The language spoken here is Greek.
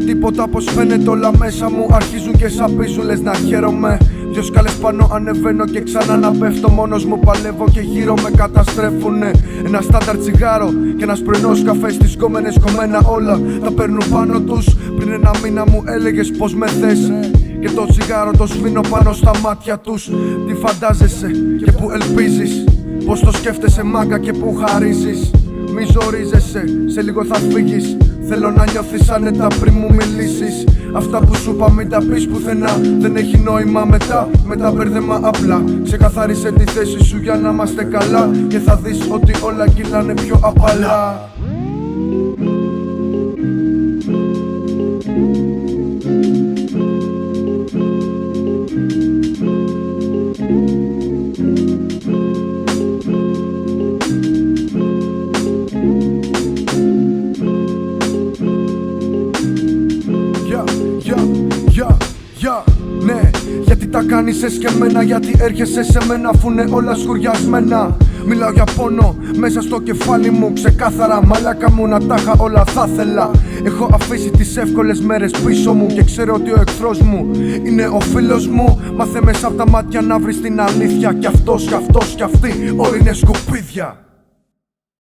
τίποτα πως φαίνεται, όλα μέσα μου αρχίζουν και σαπίζουν, λες να χαίρομαι. Δυο σκάλες πάνω ανεβαίνω και ξανά να πέφτω. Μόνος μου παλεύω και γύρω με καταστρέφουνε. Ένα στάνταρ τσιγάρο και ένας πρωινός καφές. Τις κόμενες κομμένα όλα τα παίρνουν πάνω τους. Πριν ένα μήνα μου έλεγες πως με θες και το τσιγάρο το σβήνω πάνω στα μάτια τους. Τι φαντάζεσαι και που ελπίζεις, πως το σκέφτεσαι μάγκα και που χαρίζεις. Μη ζορίζεσαι, σε λίγο θα φύγεις. Θέλω να νιώθεις άνετα πριν μου μιλήσεις. Αυτά που σου είπα μην τα πεις πουθενά. Δεν έχει νόημα μετά, με τα μπέρδεμα απλά. Ξεκαθάρισε τη θέση σου για να είμαστε καλά. Και θα δεις ότι όλα κυλάνε πιο απαλά. Ναι, γιατί τα κάνεις εσκεμμένα, γιατί έρχεσαι σε μένα αφού είναι όλα σκουριασμένα. Μιλάω για πόνο μέσα στο κεφάλι μου, ξεκάθαρα μαλάκα μου να τα είχα όλα θα θέλα. Έχω αφήσει τις εύκολες μέρες πίσω μου και ξέρω ότι ο εχθρός μου είναι ο φίλος μου. Μάθε μέσα από τα μάτια να βρεις την αλήθεια, κι αυτός κι αυτή όλοι είναι σκουπίδια.